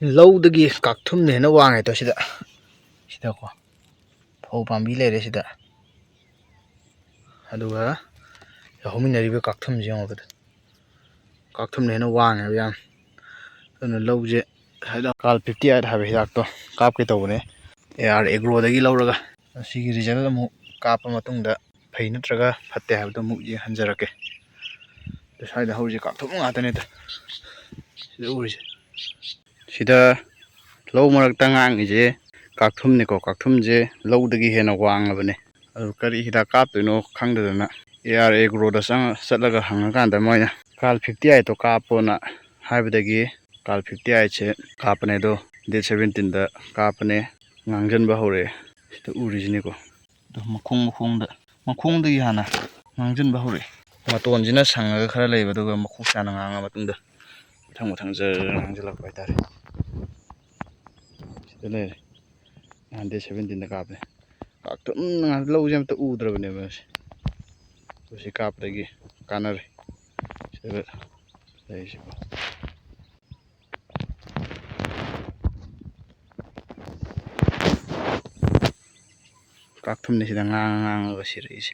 ꯂꯧꯗꯒꯤ ꯀꯥꯛꯊꯨꯝꯅ ꯍꯦꯟꯅ ꯋꯥꯡꯉꯦ ꯇꯣ ꯁꯤꯗꯀꯣ ꯐꯧ ꯄꯥꯝꯕꯤ ꯂꯩꯔꯦ ꯁꯤꯗ ꯑꯗꯨꯒ ꯍꯧꯃꯤꯟꯅꯔꯤꯕ ꯀꯥꯛꯊꯨꯝꯁꯦ ꯌꯦꯡꯉꯣꯕꯗ ꯀꯥꯛꯊꯨꯝꯅ ꯍꯦꯟꯅ ꯋꯥꯡꯉꯦꯕ ꯌꯥꯝ ꯑꯗꯨꯅ ꯂꯧꯁꯦ ꯀꯥꯜ 58 ꯍꯥꯏꯕ ꯍꯤꯗꯥꯛꯇꯣ ꯀꯥꯞꯀꯦ ꯇꯧꯕꯅꯦ AR ꯑꯦꯒ꯭ꯔꯣꯗꯒꯤ ꯂꯧꯔꯒ ꯑꯁꯤꯒꯤ ꯔꯤꯖꯜ ꯑꯃꯨꯛ ꯀꯥꯞꯄ ꯃꯇꯨꯡꯗ ꯐꯩ ꯅꯠꯇ꯭ꯔꯒ ꯐꯠꯇꯦ ꯍꯥꯏꯕꯗꯣ ꯑꯃꯨꯛ ꯌꯦꯡꯍꯟꯖꯔꯛꯀꯦ ꯁ꯭ꯋꯥꯏꯗ ꯍꯧꯔꯤꯁꯦ ꯀꯥꯛꯊꯨꯝ ꯉꯥꯛꯇꯅꯦꯗ ꯁꯤꯗ ꯎꯔꯤꯁꯦ ꯁꯤꯗ ꯂꯧ ꯃꯔꯛꯇ ꯉꯥꯡꯉꯤꯁꯦ ꯀꯥꯛꯊꯨꯝꯅꯤꯀꯣ ꯀꯥꯛꯊꯨꯝꯁꯦ ꯂꯧꯗꯒꯤ ꯍꯦꯟꯅ ꯋꯥꯡꯉꯕꯅꯦ ꯑꯗꯨ ꯀꯔꯤ ꯍꯤꯗꯥꯛ ꯀꯥꯞꯇꯣꯏꯅꯣ ꯈꯪꯗꯗꯅ AR ꯑꯦꯒ꯭ꯔꯣꯗ ꯆꯠꯂꯒ ꯍꯪꯉꯀꯥꯟꯗ ꯃꯣꯏꯅ ꯀꯥꯜ 58ꯇꯣ ꯀꯥꯞꯄꯣꯅ ꯍꯥꯏꯕꯗꯒꯤ ꯀꯥꯜ 58ꯁꯦ ꯀꯥꯞꯄꯅꯦ ꯑꯗꯣ ꯗꯦꯠ 17ꯗ ꯀꯥꯞꯄꯅꯦ ꯉꯥꯡꯁꯤꯟꯕ ꯍꯧꯔꯛꯑꯦ ꯁꯤꯗ ꯎꯔꯤꯁꯤꯅꯦꯀꯣ ꯑꯗꯣ ꯃꯈꯣꯡꯗꯒꯤ ꯍꯥꯟꯅ ꯉꯥꯡꯁꯤꯟꯕ ꯍꯧꯔꯛꯑꯦ ꯃꯇꯣꯟꯁꯤꯅ ꯁꯪꯉꯒ ꯈꯔ ꯂꯩꯕ ꯑꯗꯨꯒ ꯃꯈꯣꯛ ꯁꯥꯅ ꯉꯥꯡꯉ ꯃꯇꯨꯡꯗ ꯃꯊꯪ ꯖꯔ ꯉꯥꯡꯁꯤꯜꯂꯛꯄ ꯍꯥꯏꯇꯥꯔꯦ ꯁꯤꯗ ꯂꯩꯔꯦ ꯅꯍꯥꯟ ꯗꯦꯠ 17ꯗ ꯀꯥꯞꯄꯅꯦ ꯀꯥꯛꯊꯨꯝꯅ ꯉꯥꯛꯇ ꯂꯧꯁꯦ ꯑꯝꯇ ꯎꯗ꯭ꯔꯕꯅꯦꯕ ꯃꯁꯤ ꯁꯤ ꯀꯥꯞꯄꯗꯒꯤ ꯀꯥꯟꯅꯔꯦ ꯁꯤꯗ ꯂꯩꯔꯤꯁꯤꯀꯣ ꯀꯥꯛꯊꯨꯝꯅꯤ ꯁꯤꯗ ꯉꯥꯡꯉꯒ ꯁꯤꯔꯛꯏꯁꯦ